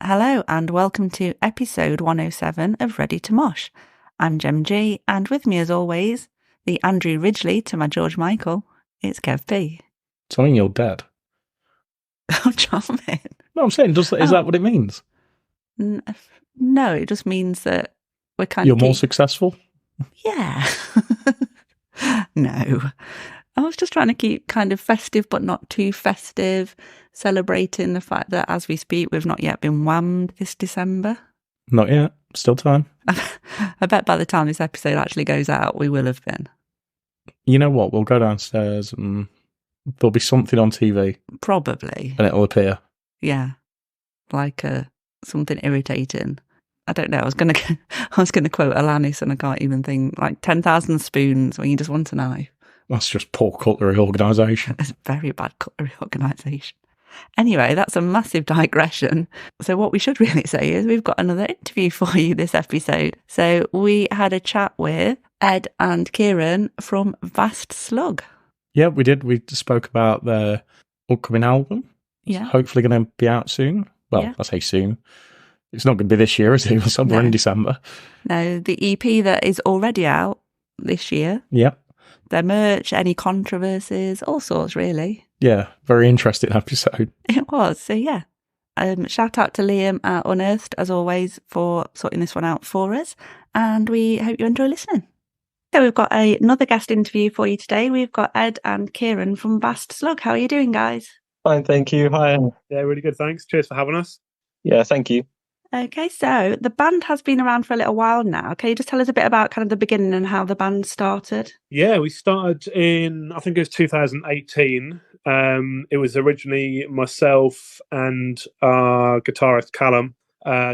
Hello and welcome to episode 107 of Ready to Mosh. I'm Gem G, and with me as always, the Andrew Ridgely to my George Michael, it's Kev P. Telling you're dead. Oh, charming. No, I'm saying, is that what it means? No, it just means that we're kind You're of... more successful? Yeah. No. I was just trying to keep kind of festive, but not too festive, celebrating the fact that as we speak, we've not yet been whammed this December. Not yet. Still time. I bet by the time this episode actually goes out, we will have been. You know what? We'll go downstairs and there'll be something on TV. Probably. And it'll appear. Yeah. Like something irritating. I don't know. I was gonna quote Alanis and I can't even think. Like 10,000 spoons when you just want a knife. That's just poor cutlery organisation. It's very bad cutlery organisation. Anyway, that's a massive digression. So what we should really say is we've got another interview for you this episode. So we had a chat with Ed and Kieran from Vast Slug. Yeah, we did. We spoke about their upcoming album. Yeah. It's hopefully going to be out soon. Well, yeah. I say soon. It's not going to be this year, is it? It's somewhere in December. No, the EP that is already out this year. Yeah. Their merch, any controversies, all sorts, really. Yeah, very interesting episode. It was, so yeah. Shout out to Liam at Unearthed, as always, for sorting this one out for us. And we hope you enjoy listening. So we've got another guest interview for you today. We've got Ed and Kieran from Vast Slug. How are you doing, guys? Fine, thank you. Hi. Yeah, really good, thanks. Cheers for having us. Yeah, thank you. Okay, so the band has been around for a little while now. Can you just tell us a bit about kind of the beginning and how the band started? Yeah, we started in, I think it was 2018. It was originally myself and our guitarist Callum,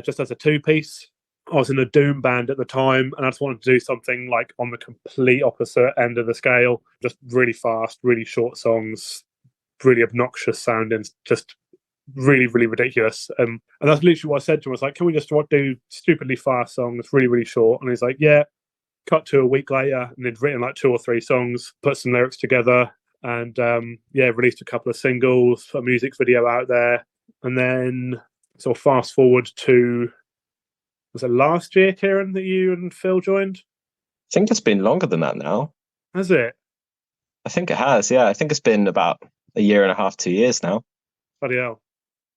just as a two-piece. I was in a doom band at the time, and I just wanted to do something like on the complete opposite end of the scale. Just really fast, really short songs, really obnoxious sounding, just really, really ridiculous. And that's literally what I said to him. I was like, can we just do stupidly fast songs, really, really short? And he's like, yeah. Cut to a week later, and they'd written like 2 or 3 songs, put some lyrics together, and released a couple of singles, put a music video out there. And then sort of fast forward to, was it last year, Kieran, that you and Phil joined? I think it's been longer than that now. Has it? I think it has, yeah. I think it's been about 1.5 years, 2 years now. Bloody hell.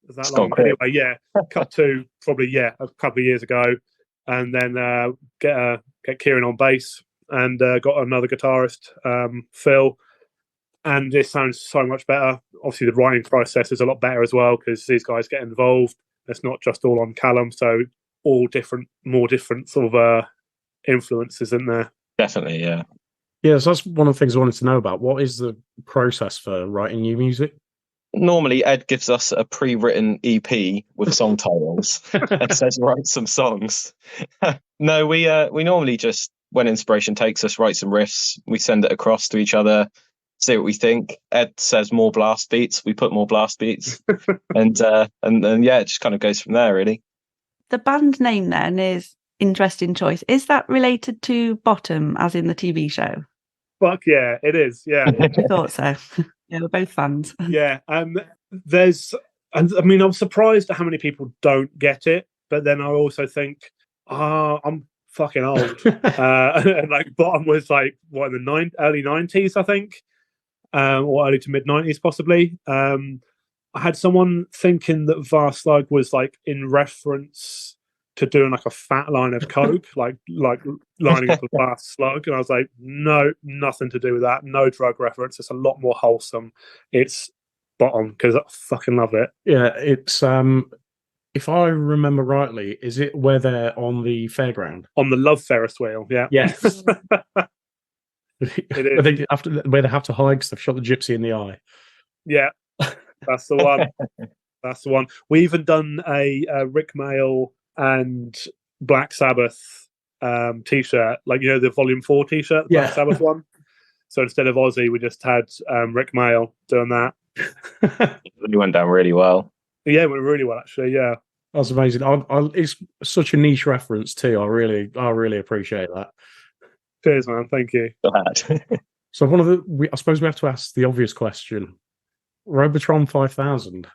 Is that it's long? Anyway, yeah. Cut to probably, a couple of years ago. And then get Kieran on bass and got another guitarist, Phil. And this sounds so much better. Obviously, the writing process is a lot better as well because these guys get involved. It's not just all on Callum, so all more different sort of influences in there. Definitely, yeah. Yeah, so that's one of the things I wanted to know about. What is the process for writing new music? Normally, Ed gives us a pre-written EP with song titles and says, write some songs. No, we normally just, when inspiration takes us, write some riffs. We send it across to each other, see what we think. Ed says more blast beats. We put more blast beats. and then, yeah, it just kind of goes from there, really. The band name then is interesting choice. Is that related to Bottom, as in the TV show? Fuck yeah, it is, yeah. I thought so. Yeah, we're both fans. Yeah, I'm surprised at how many people don't get it, but then I also think, I'm fucking old. And like Bottom was like what in the early 90s, I think, or early to mid 90s possibly. I had someone thinking that Vast Slug was like in reference to doing like a fat line of coke, like lining up a Vast Slug, and I was like, no, nothing to do with that. No drug reference. It's a lot more wholesome. It's Bottom because I fucking love it. Yeah, it's if I remember rightly, is it where they're on the fairground? On the Love Ferris wheel, yeah. Yes. It is. Where they have to hide because they've shot the gypsy in the eye. Yeah, that's the one. That's the one. We even done a Rick Mail and Black Sabbath t-shirt, like, you know, the Volume 4 t-shirt, the Black Sabbath one. So instead of Ozzy, we just had Rick Mail doing that. It really went down really well. Yeah, it went really well, actually, yeah. That's amazing. It's such a niche reference too. I really appreciate that. Cheers, man. Thank you. So I suppose we have to ask the obvious question. Robotron 5000.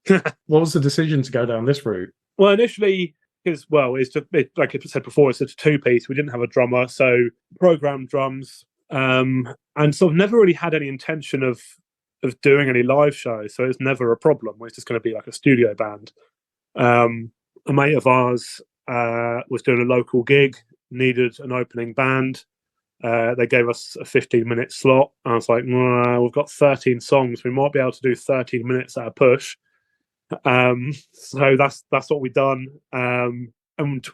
What was the decision to go down this route? Well, initially, because like I said before, it's a two-piece. We didn't have a drummer, so programmed drums, and sort of never really had any intention of doing any live shows. So it's never a problem. It's just going to be like a studio band. A mate of ours was doing a local gig, needed an opening band. They gave us a 15-minute slot. I was like, we've got 13 songs. We might be able to do 13 minutes at a push. So that's what we've done. And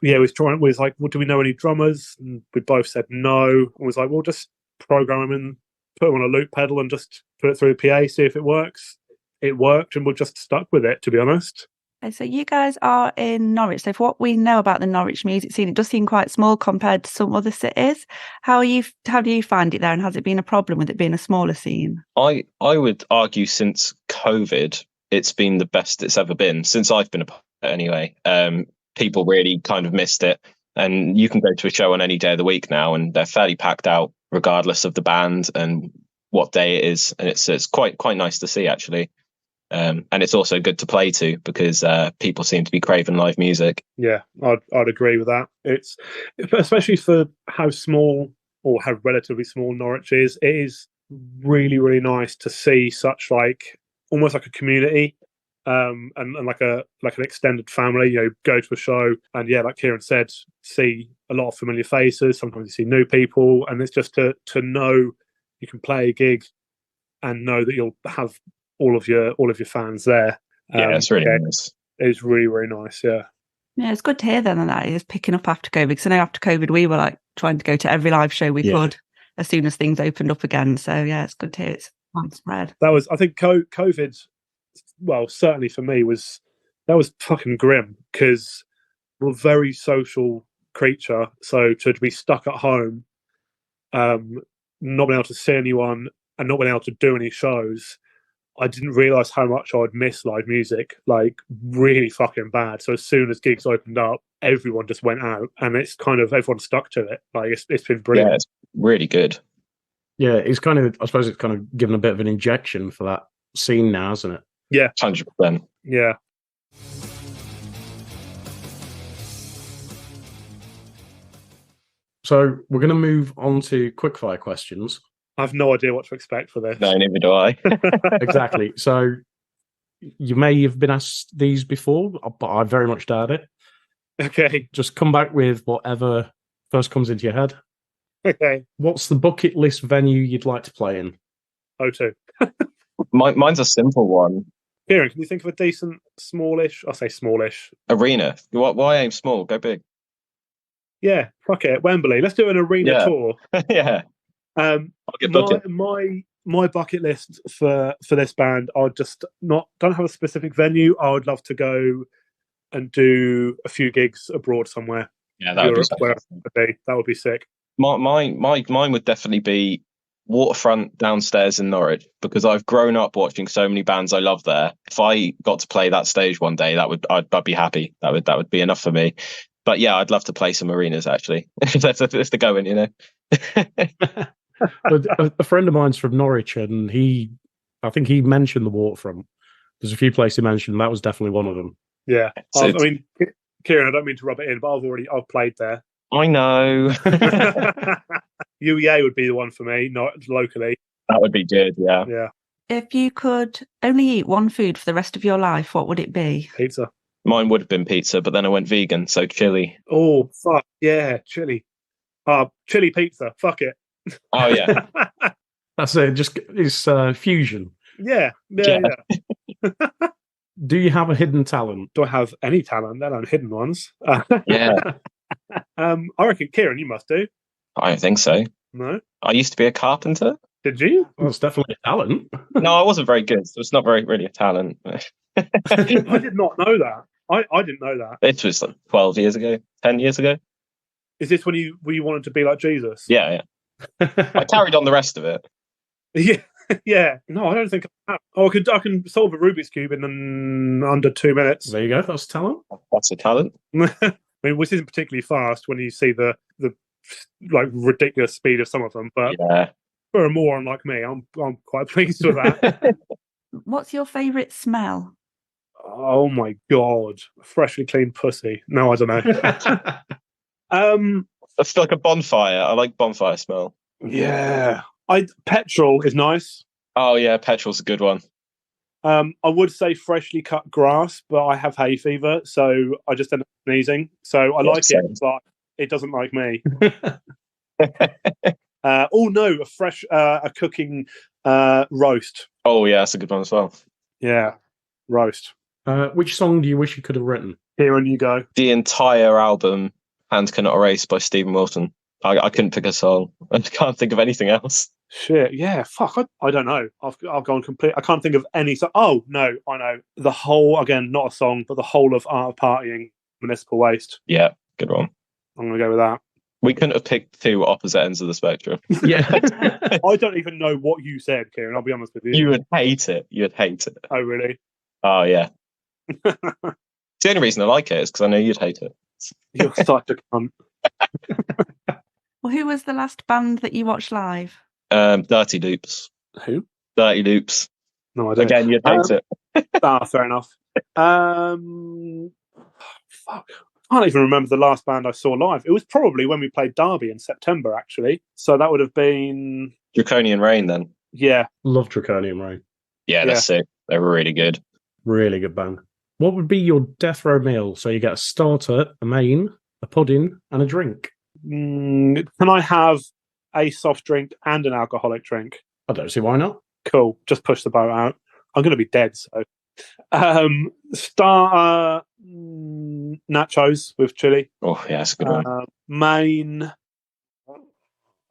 yeah, we was like, well, do we know any drummers? And we both said no. And we was like, well, just program them in, put them on a loop pedal and just put it through the PA, see if it works. It worked, and we're just stuck with it, to be honest. Okay, so you guys are in Norwich. So for what we know about the Norwich music scene, it does seem quite small compared to some other cities. How do you find it there, and has it been a problem with it being a smaller scene? I would argue since COVID, it's been the best it's ever been, since I've been a part of it anyway. People really kind of missed it. And you can go to a show on any day of the week now, and they're fairly packed out, regardless of the band and what day it is. And it's quite nice to see, actually. And it's also good to play to, because people seem to be craving live music. Yeah, I'd agree with that. It's especially for how small or how relatively small Norwich is. It is really, really nice to see such like almost like a community, and like an extended family. You know, go to a show and yeah, like Kieran said, see a lot of familiar faces. Sometimes you see new people, and it's just to know you can play a gig and know that you'll have all of your fans there. Yeah, it's really nice. It's really, really nice. Yeah. Yeah, it's good to hear then that it is picking up after COVID. Because I know after COVID we were like trying to go to every live show we could as soon as things opened up again. So yeah, it's good to hear it's widespread. That was, I think, COVID. Well, certainly for me was fucking grim, because we're a very social creature. So to be stuck at home, not being able to see anyone and not being able to do any shows, I didn't realise how much I'd miss live music, like really fucking bad. So as soon as gigs opened up, everyone just went out, and it's kind of everyone stuck to it. Like it's been brilliant. Yeah, it's really good. Yeah, it's kind of, I suppose it's kind of given a bit of an injection for that scene now, isn't it? Yeah, 100%. Yeah. So we're going to move on to quickfire questions. I have no idea what to expect for this. No, neither do I. Exactly. So you may have been asked these before, but I very much doubt it. Okay. Just come back with whatever first comes into your head. Okay. What's the bucket list venue you'd like to play in? O2. Mine's a simple one. Kieran, can you think of a decent smallish? I'll say smallish. Arena. Why aim small? Go big. Yeah, fuck it. Wembley. Let's do an arena tour. Yeah. I'll get bucket. My bucket list for this band, I just don't have a specific venue. I would love to go and do a few gigs abroad somewhere. Yeah, that would be sick. Mine would definitely be waterfront downstairs in Norwich, because I've grown up watching so many bands I love there. If I got to play that stage one day, I'd be happy. That would be enough for me. But yeah, I'd love to play some arenas actually. if they're going, you know. A friend of mine's from Norwich, and I think he mentioned the waterfront. There's a few places he mentioned. That was definitely one of them. Yeah, I mean, Kieran, I don't mean to rub it in, but I've played there. I know. UEA would be the one for me, not locally. That would be good. Yeah. Yeah. If you could only eat one food for the rest of your life, what would it be? Pizza. Mine would have been pizza, but then I went vegan, so chili. Oh fuck yeah, chili. Chili pizza. Fuck it. Oh yeah. That's it. Just it's fusion. Yeah. Do you have a hidden talent? Do I have any talent? There are hidden ones. Yeah. I reckon, Kieran, you must do. I don't think so. No. I used to be a carpenter. Did you? Well, it's definitely a talent. No, I wasn't very good. So it's not really a talent. I did not know that. I didn't know that. It was like 12 years ago, 10 years ago. Is this when you wanted to be like Jesus? Yeah. I carried on the rest of it. Yeah. No, I don't think I have. Oh, I can solve a Rubik's Cube in under 2 minutes. There you go. That's talent. That's a talent. I mean, which isn't particularly fast when you see the like ridiculous speed of some of them, but yeah. For a moron like me, I'm quite pleased with that. What's your favourite smell? Oh my god, freshly cleaned pussy. No, I don't know. It's like a bonfire. I like bonfire smell. Yeah, petrol is nice. Oh yeah, petrol's a good one. I would say freshly cut grass, but I have hay fever, so I just end up sneezing. So I like it, but it doesn't like me. Oh no, a cooking roast. Oh yeah, that's a good one as well. Yeah, roast. Which song do you wish you could have written? Here and you go. The entire album, Hands Cannot Erase by Stephen Wilson. I couldn't pick a song. I can't think of anything else. Shit, yeah, fuck. I don't know. I've gone complete. I can't think of any. Oh no, I know the whole. Again, not a song, but the whole of Art of Partying, Municipal Waste. Yeah, good one. I'm gonna go with that. We couldn't have picked two opposite ends of the spectrum. Yeah. I don't even know what you said, Kieran. I'll be honest with you. You would hate it. You'd hate it. Oh really? Oh yeah. The only reason I like it is because I know you'd hate it. You're such a cunt. Well, who was the last band that you watched live? Dirty Loops. Who? Dirty Loops. No, I don't. Again, you'd hate it. Fair enough. Fuck. I can't even remember the last band I saw live. It was probably when we played Derby in September, actually. So that would have been Draconian Rain, then. Yeah. Love Draconian Rain. Yeah, that's sick. They were really good. Really good band. What would be your death row meal? So you get a starter, a main, a pudding, and a drink. Can I have a soft drink and an alcoholic drink? I don't see why not. Cool. Just push the boat out. I'm going to be dead, so. Starter, nachos with chili. Oh, yeah, that's a good one. Main,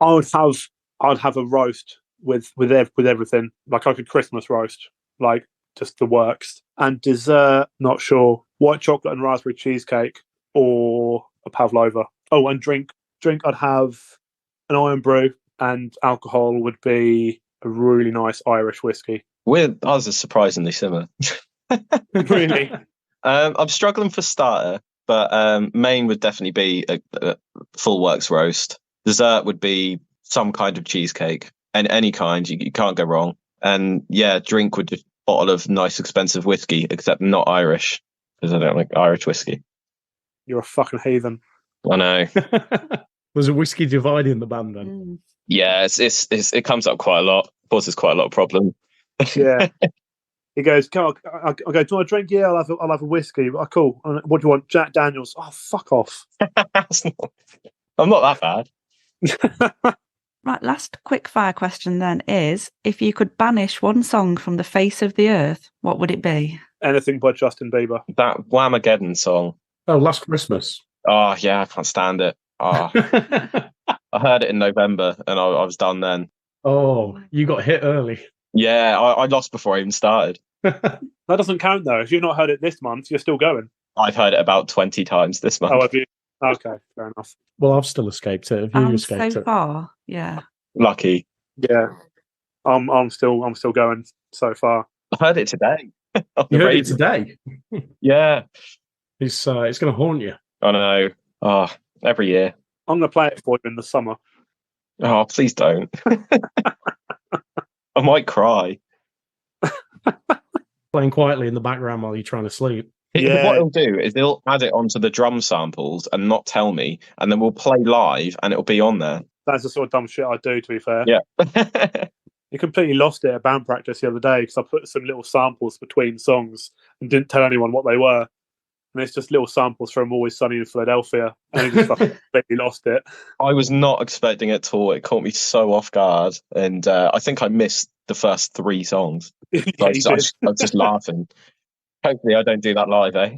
I'd have a roast with everything. Like a Christmas roast. Like, just the works. And dessert, not sure. White chocolate and raspberry cheesecake or a pavlova. Oh, and drink, I'd have an iron brew, and alcohol would be a really nice Irish whiskey. Ours is surprisingly similar. Really? I'm struggling for starter, but main would definitely be a full works roast. Dessert would be some kind of cheesecake, and any kind, you can't go wrong. And yeah, drink would just bottle of nice expensive whiskey, except not Irish, because I don't like Irish whiskey. You're a fucking heathen. I know. There's a whiskey divide in the band then. Yeah, it comes up quite a lot. Causes quite a lot of problem. Yeah. He goes, I go, do you want a drink? Yeah, I'll have a whiskey. Oh, cool. What do you want? Jack Daniels. Oh, fuck off. I'm not that bad. Right, last quick fire question then is, if you could banish one song from the face of the earth, what would it be? Anything by Justin Bieber. That Whamageddon song. Oh, Last Christmas. Oh, yeah, I can't stand it. Oh. I heard it in November and I was done then. Oh, you got hit early. Yeah, I lost before I even started. That doesn't count, though. If you've not heard it this month, you're still going. I've heard it about 20 times this month. Oh, have you? Okay, fair enough. Well, I've still escaped it. Have you escaped so it? far, yeah. Lucky. Yeah, I'm still going so far. I heard it today. You heard it today? Yeah. It's going to haunt you. I know. Oh, every year. I'm going to play it for you in the summer. Oh, please don't. I might cry. Playing quietly in the background while you're trying to sleep. Yeah. What he'll do is he'll add it onto the drum samples and not tell me, and then we'll play live and it'll be on there. That's the sort of dumb shit I do, to be fair. Yeah. You completely lost it at band practice the other day because I put some little samples between songs and didn't tell anyone what they were. And it's just little samples from Always Sunny in Philadelphia. And I just completely lost it. I was not expecting it at all. It caught me so off guard. And I think I missed the first 3 songs. Yeah, I was just laughing. Hopefully I don't do that live, eh?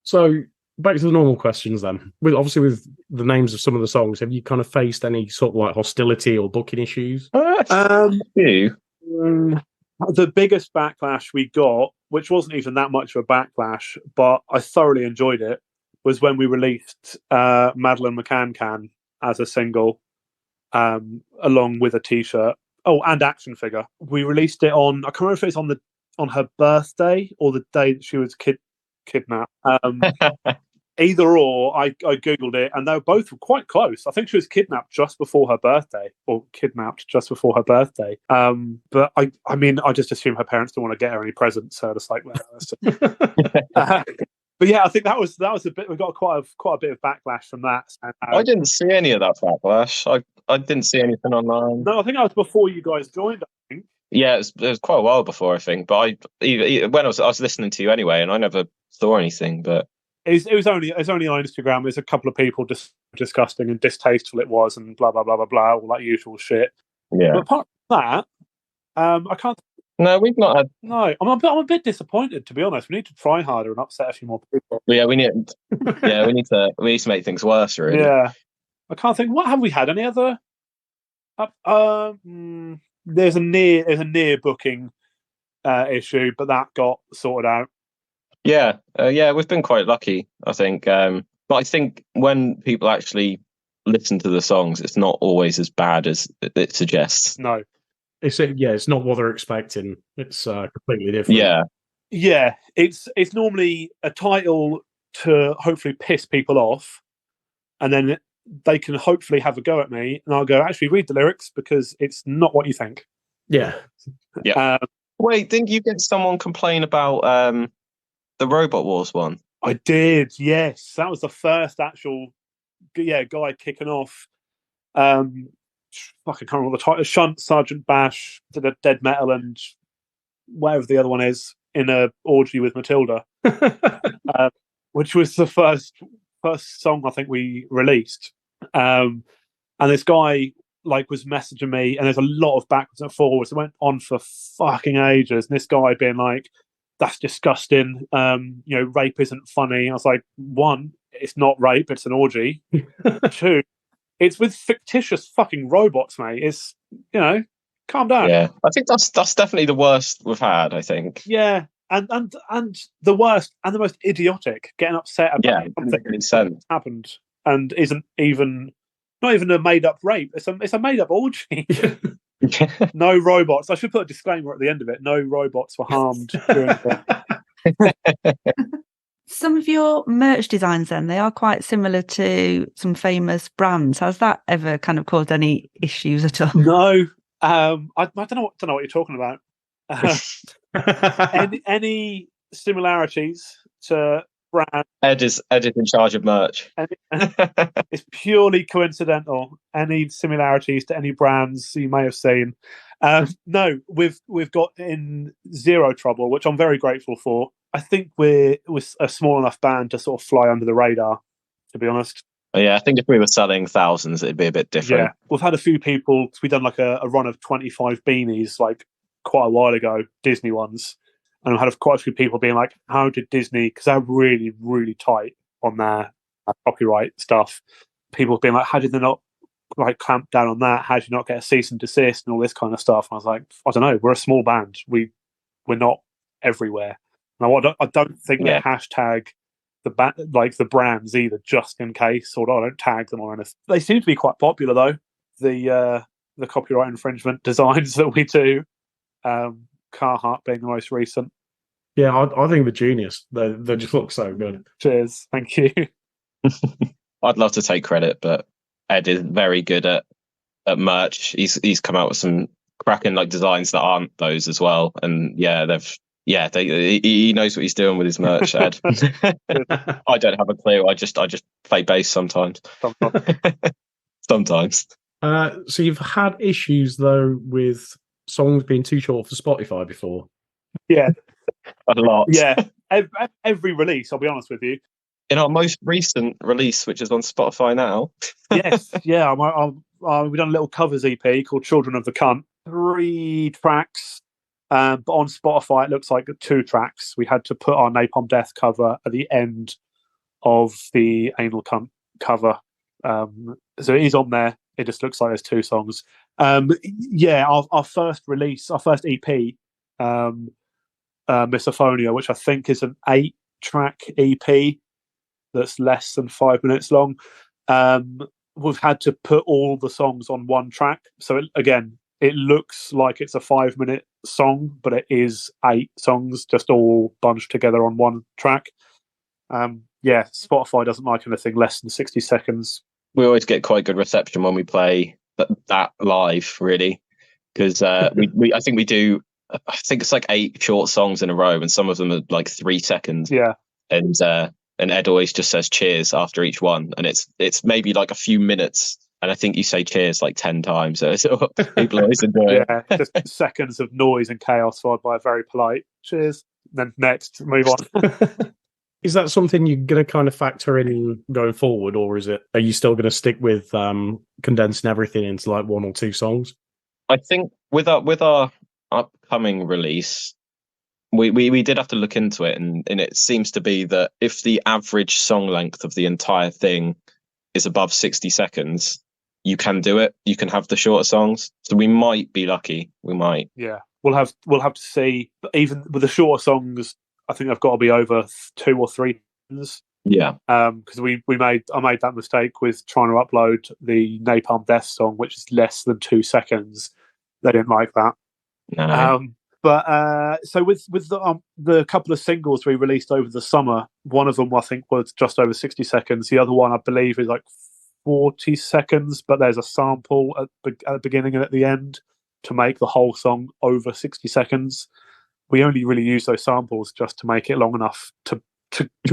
So back to the normal questions then. Obviously with the names of some of the songs, have you kind of faced any sort of like hostility or booking issues? You? The biggest backlash we got, which wasn't even that much of a backlash, but I thoroughly enjoyed it, was when we released Madeleine McCann Can as a single, along with a T-shirt. Oh, and action figure. We released it on, I can't remember if it's on her birthday or the day that she was kidnapped. Either or, I googled it, and they were both quite close. I think she was kidnapped just before her birthday. But I mean, I just assume her parents don't want to get her any presents, so it's like, well, but yeah, I think that was a bit. We got quite a bit of backlash from that. And, I didn't see any of that backlash. I didn't see anything online. No, I think that was before you guys joined. I think. Yeah, it was quite a while before, I think. But when I was listening to you anyway, and I never saw anything. But it was only on Instagram. There's a couple of people just disgusting and distasteful it was, and blah blah blah blah blah, all that usual shit. Yeah. But apart from that, I can't. No, we've not had. No, I'm a bit disappointed, to be honest. We need to try harder and upset a few more people. Yeah, we need to make things worse, really. Yeah, I can't think. What have we had? Any other? There's a near booking issue, but that got sorted out. Yeah, we've been quite lucky, I think. But I think when people actually listen to the songs, it's not always as bad as it suggests. No. It's not what they're expecting. It's completely different. Yeah. It's normally a title to hopefully piss people off, and then they can hopefully have a go at me, and I'll go, actually read the lyrics because it's not what you think. Yeah. Wait, didn't you get someone complain about the Robot Wars one? I did. Yes, that was the first actual guy kicking off. I can't remember what the title. Shunt, Sergeant Bash, did a dead metal, and whatever the other one is in a orgy with Matilda, which was the first song I think we released. And this guy was messaging me, and there's a lot of backwards and forwards. It went on for fucking ages. And this guy being like, "That's disgusting. Rape isn't funny." I was like, one, it's not rape; it's an orgy. Two, it's with fictitious fucking robots, mate. It's, calm down. Yeah, I think that's definitely the worst we've had, I think. Yeah, and the worst and the most idiotic, getting upset about something that happened and isn't not even a made up rape. It's a made up orgy. No robots. I should put a disclaimer at the end of it. No robots were harmed during it. Some of your merch designs, then, they are quite similar to some famous brands. Has that ever kind of caused any issues at all? No, I don't know what you're talking about. Any similarities to brand? Ed is in charge of merch. It's purely coincidental. Any similarities to any brands you may have seen? No, we've got in zero trouble, which I'm very grateful for. I think we're a small enough band to sort of fly under the radar, to be honest. Yeah, I think if we were selling thousands, it'd be a bit different. Yeah, we've had a few people. We've done a run of 25 beanies quite a while ago, Disney ones, and I've had quite a few people being like, "How did Disney?" Because they're really, really tight on their copyright stuff. People being like, "How did they not clamp down on that? How did you not get a cease and desist and all this kind of stuff?" And I was like, "I don't know. We're a small band. We're not everywhere." Now, I don't think they hashtag the brands either, just in case, or I don't tag them or anything. They seem to be quite popular though. The copyright infringement designs that we do, Carhartt being the most recent. Yeah, I think they're genius. They just look so good. Cheers, thank you. I'd love to take credit, but Ed is very good at merch. He's come out with some cracking designs that aren't those as well, and he knows what he's doing with his merch, Ed. I don't have a clue. I just play bass sometimes. Sometimes. So you've had issues though with songs being too short for Spotify before? Yeah, a lot. Yeah, every release. I'll be honest with you. In our most recent release, which is on Spotify now. Yes, yeah. We've done a little covers EP called "Children of the Cunt." 3 tracks. But on Spotify, it looks like 2 tracks. We had to put our Napalm Death cover at the end of the Anal Cunt cover. So it is on there. It just looks like there's 2 songs. Our first release, our first EP, Misophonia, which I think is an 8-track EP that's less than 5 minutes long. We've had to put all the songs on 1 track. So it looks like it's a 5-minute song, but it is 8 songs just all bunched together on 1 track. yeah, Spotify doesn't like anything less than 60 seconds. We always get quite good reception when we play that live, really, because I think we do. I think it's like 8 short songs in a row, and some of them are like 3 seconds. Yeah, and Ed always just says cheers after each one, and it's maybe like a few minutes, and I think you say cheers like 10 times, so people always enjoy yeah, just seconds of noise and chaos followed by a very polite cheers. Then next, move on. Is that something you're going to kind of factor in going forward, or are you still going to stick with condensing everything into like 1 or 2 songs? I think with our upcoming release, we did have to look into it, and it seems to be that if the average song length of the entire thing is above 60 seconds, you can do it. You can have the shorter songs. So we might be lucky. We might. Yeah, we'll have to see. But even with the shorter songs, I think they've got to be over 2 or 3 minutes. Yeah. Because I made that mistake with trying to upload the Napalm Death song, which is less than 2 seconds. They didn't like that. No. But so with the couple of singles we released over the summer, one of them I think was just over 60 seconds. The other one I believe is like 40 seconds, but there's a sample at the beginning and at the end to make the whole song over 60 seconds. We only really use those samples just to make it long enough to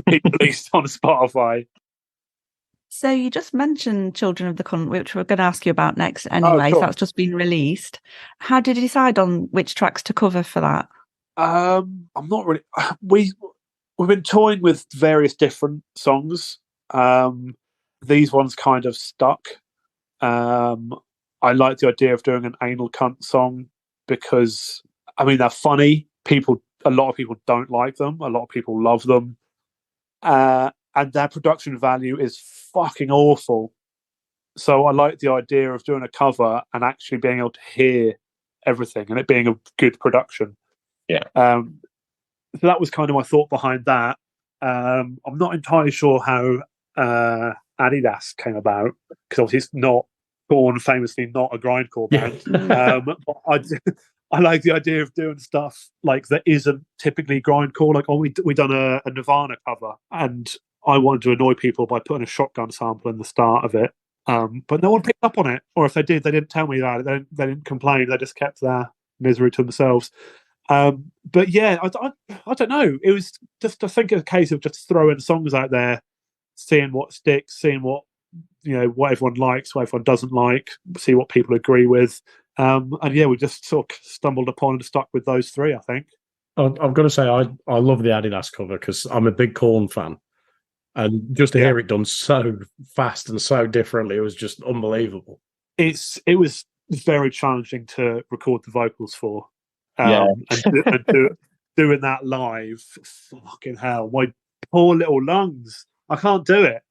be released on Spotify. So you just mentioned Children of the Cunt, which we're going to ask you about next anyway. Cool. So that's just been released. How did you decide on which tracks to cover for that? I'm not really. We've been toying with various different songs. These ones kind of stuck. I like the idea of doing an anal cunt song because they're funny. A lot of people don't like them. A lot of people love them. And their production value is fucking awful. So I like the idea of doing a cover and actually being able to hear everything and it being a good production. Yeah. So that was kind of my thought behind that. I'm not entirely sure how Adidas came about because obviously it's not Korn, famously not a grindcore band. But I like the idea of doing stuff like that isn't typically grindcore. Like, we done a Nirvana cover, and I wanted to annoy people by putting a shotgun sample in the start of it. But no one picked up on it, or if they did, they didn't tell me that. They didn't complain. They just kept their misery to themselves. But yeah, I don't know. It was just, I think, a case of just throwing songs out there, seeing what sticks, seeing what everyone likes, what everyone doesn't like, see what people agree with. And yeah, we just sort of stumbled upon and stuck with those 3, I think. I've got to say, I love the Adidas cover because I'm a big Korn fan. And just to hear it done so fast and so differently, it was just unbelievable. It was very challenging to record the vocals for. And doing that live, fucking hell, my poor little lungs. I can't do it.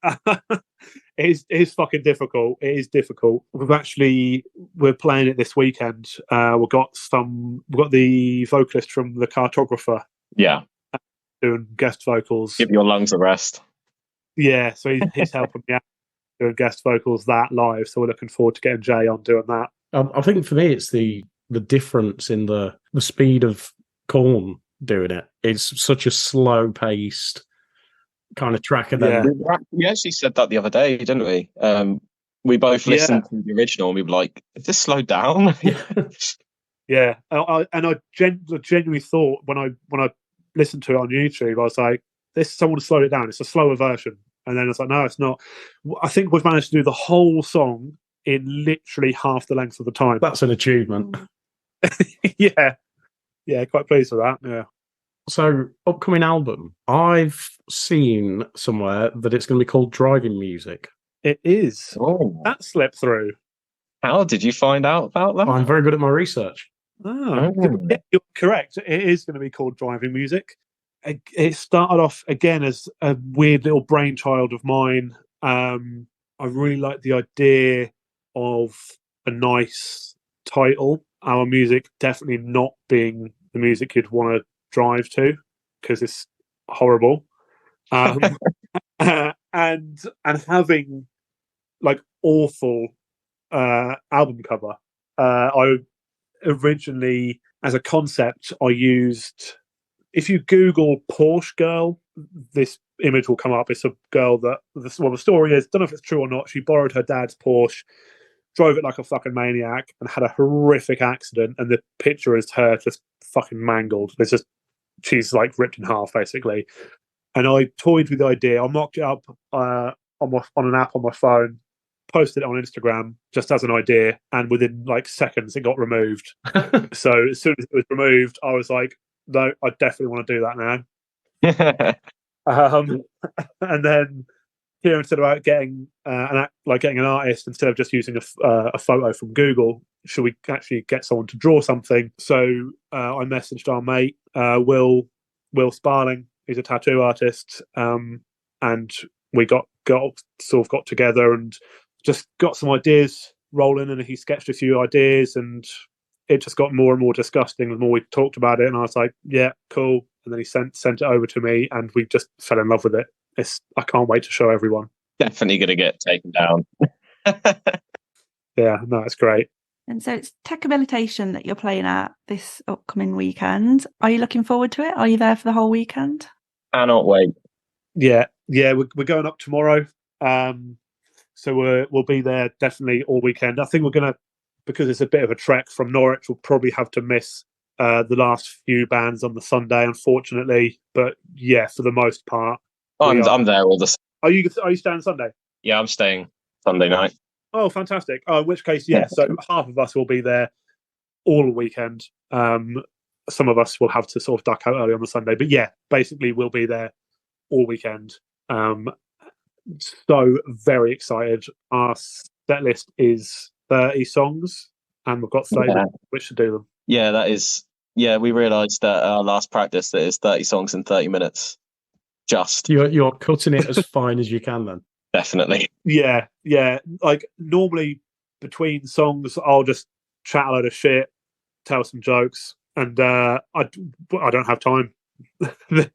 It is fucking difficult. It is difficult. We're playing it this weekend. We've got the vocalist from The Cartographer. Yeah. Doing guest vocals. Give your lungs a rest. Yeah, so he's helping me out doing guest vocals that live. So we're looking forward to getting Jay on doing that. I think for me, it's the difference in the speed of Korn doing it. It's such a slow paced kind of track. And then we actually said that the other day, didn't we? We both listened to the original and we were like, is this slowed down? Yeah. I genuinely thought when I listened to it on YouTube, I was like, someone slowed it down. It's a slower version. And then I was like, no, it's not. I think we've managed to do the whole song in literally half the length of the time. That's an achievement. Yeah, quite pleased with that. Yeah. So, upcoming album, I've seen somewhere that it's going to be called Driving Music. It is. Oh. That slipped through. How did you find out about that? I'm very good at my research. Yeah, you're correct. It is going to be called Driving Music. It started off again as a weird little brainchild of mine. I really like the idea of a nice title. Our music definitely not being the music you'd want to drive to because it's horrible. And having like awful album cover. I originally, as a concept, I used, if you Google Porsche Girl, this image will come up. It's a girl that, well, the story is, don't know if it's true or not, she borrowed her dad's Porsche, drove it like a fucking maniac, and had a horrific accident, and the picture is her just fucking mangled. It's just, she's like ripped in half, basically. And I toyed with the idea. I mocked it up on an app on my phone, posted it on Instagram just as an idea, and within like seconds it got removed. So as soon as it was removed, I was like, no, I definitely want to do that now. And then here, instead of getting getting an artist, instead of just using a photo from Google, should we actually get someone to draw something? So I messaged our mate Will Sparling. He's a tattoo artist, and we got together and just got some ideas rolling. And he sketched a few ideas, and it just got more and more disgusting the more we talked about it. And I was like, "Yeah, cool." And then he sent it over to me, and we just fell in love with it. I can't wait to show everyone. Definitely going to get taken down. Yeah, no, it's great. And so it's Tech Habilitation that you're playing at this upcoming weekend. Are you looking forward to it? Are you there for the whole weekend? Cannot wait. Yeah, we're going up tomorrow. So we'll be there definitely all weekend. I think we're gonna, because it's a bit of a trek from Norwich, we'll probably have to miss the last few bands on the Sunday, unfortunately. But yeah, for the most part, I'm there all the. Are you staying Sunday? Yeah, I'm staying Sunday night. Oh, fantastic! Oh, in which case, yeah. So half of us will be there all weekend. Some of us will have to sort of duck out early on the Sunday, but yeah, basically we'll be there all weekend. So very excited. Our set list is 30 songs, and we've got 30 minutes which to do them. Yeah, that is. Yeah, we realised that our last practice that is 30 songs in 30 minutes. Just you're cutting it as fine as you can, then. Definitely. Yeah. Like normally between songs, I'll just chat a load of shit, tell some jokes, and I don't have time.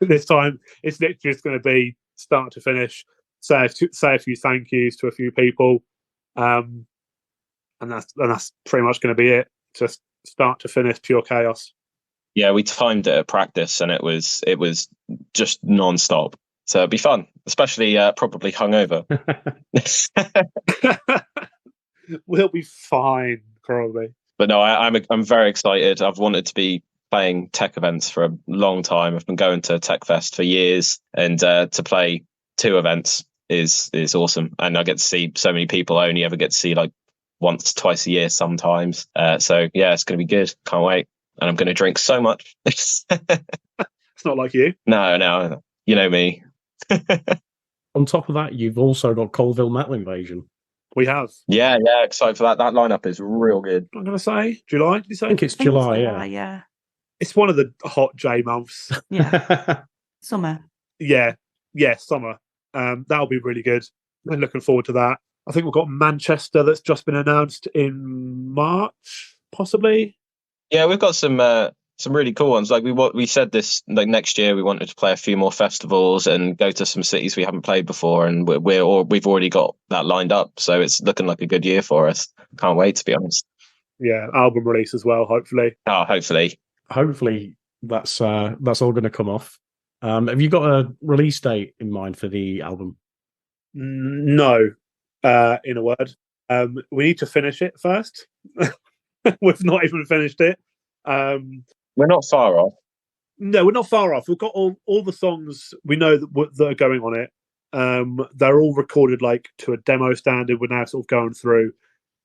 This time, it's literally just going to be start to finish. Say a few thank yous to a few people, and that's pretty much going to be it. Just start to finish, pure chaos. Yeah, we timed it at practice, and it was just non-stop. So it'd be fun, especially probably hungover. We'll be fine, probably. But no, I'm very excited. I've wanted to be playing tech events for a long time. I've been going to Tech Fest for years, and to play 2 events is awesome. And I get to see so many people I only ever get to see like once, twice a year sometimes. So yeah, it's going to be good. Can't wait. And I'm going to drink so much. It's not like you. No, you know me. On top of that, you've also got Colville Metal Invasion. We have. Yeah, excited for that. That lineup is real good. I'm going to say July. Did you say? I think it's July. Yeah. It's one of the hot J months. Yeah. Summer. Yeah, summer. That'll be really good. I'm looking forward to that. I think we've got Manchester that's just been announced in March, possibly. Yeah, we've got some really cool ones. Like we said this, like next year we wanted to play a few more festivals and go to some cities we haven't played before, and we've already got that lined up. So it's looking like a good year for us. Can't wait, to be honest. Yeah, album release as well, hopefully. Oh, hopefully. Hopefully that's all going to come off. Have you got a release date in mind for the album? No, in a word. We need to finish it first. We've not even finished it. We're not far off. No, we're not far off. We've got all the songs we know that are going on it. They're all recorded like to a demo standard. We're now sort of going through,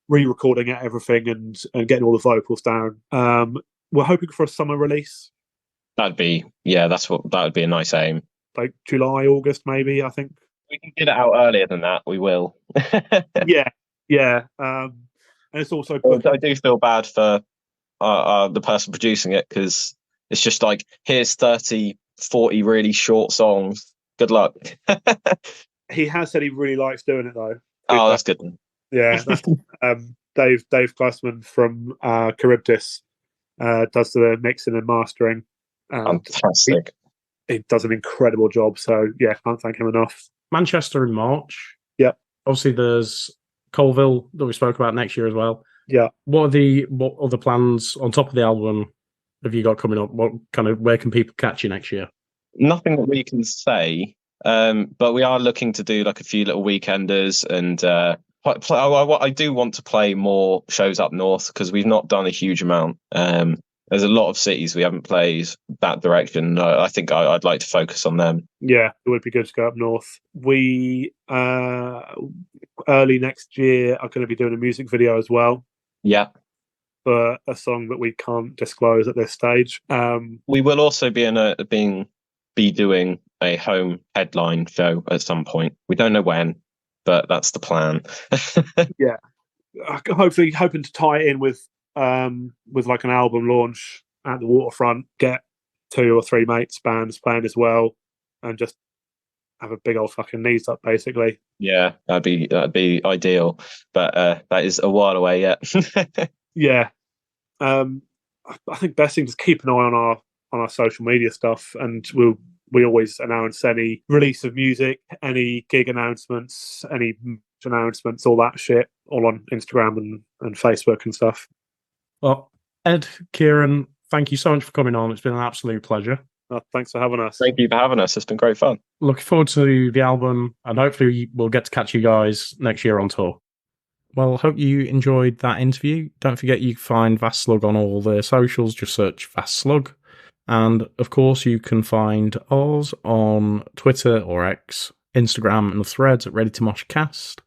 re-recording everything and getting all the vocals down. We're hoping for a summer release. That would be a nice aim. Like July, August, maybe, I think. We can get it out earlier than that. We will. Yeah. And it's also. I do feel bad for the person producing it, because it's just like, here's 30, 40 really short songs. Good luck. He has said he really likes doing it though. Oh, that's good. Yeah. That's, Dave Glassman from Charybdis does the mixing and mastering. Fantastic. He does an incredible job. So yeah, can't thank him enough. Manchester in March. Yeah. Obviously, there's Colville that we spoke about next year as well. Yeah. What other plans on top of the album have you got coming up? Where can people catch you next year? Nothing that we can say, But we are looking to do like a few little weekenders, and I do want to play more shows up north because we've not done a huge amount. There's a lot of cities we haven't played that direction. I think I'd like to focus on them. Yeah, it would be good to go up north. We early next year are going to be doing a music video as well. Yeah. For a song that we can't disclose at this stage. We will also be doing a home headline show at some point. We don't know when, but that's the plan. Yeah, hopefully hoping to tie it in with like an album launch at the waterfront. Get 2 or 3 mates bands playing as well, and just have a big old fucking knees up, basically. Yeah, that'd be ideal, but that is a while away yet. Yeah. I think best thing is keep an eye on our social media stuff, and we always announce any release of music, any gig announcements, any announcements, all that shit, all on Instagram and Facebook and stuff. Well, Ed, Kieran, thank you so much for coming on. It's been an absolute pleasure. Thanks for having us. Thank you for having us. It's been great fun. Looking forward to the album, and hopefully we'll get to catch you guys next year on tour. Well, hope you enjoyed that interview. Don't forget you can find Vast Slug on all their socials. Just search Vast Slug. And, of course, you can find ours on Twitter or X, Instagram and the threads at Ready to Mosh Cast.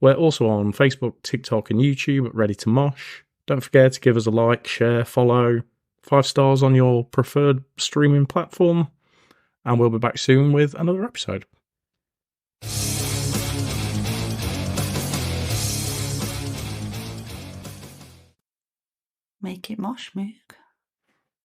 We're also on Facebook, TikTok and YouTube at Ready to Mosh. Don't forget to give us a like, share, follow, 5 stars on your preferred streaming platform. And we'll be back soon with another episode. Make it mosh, Mook.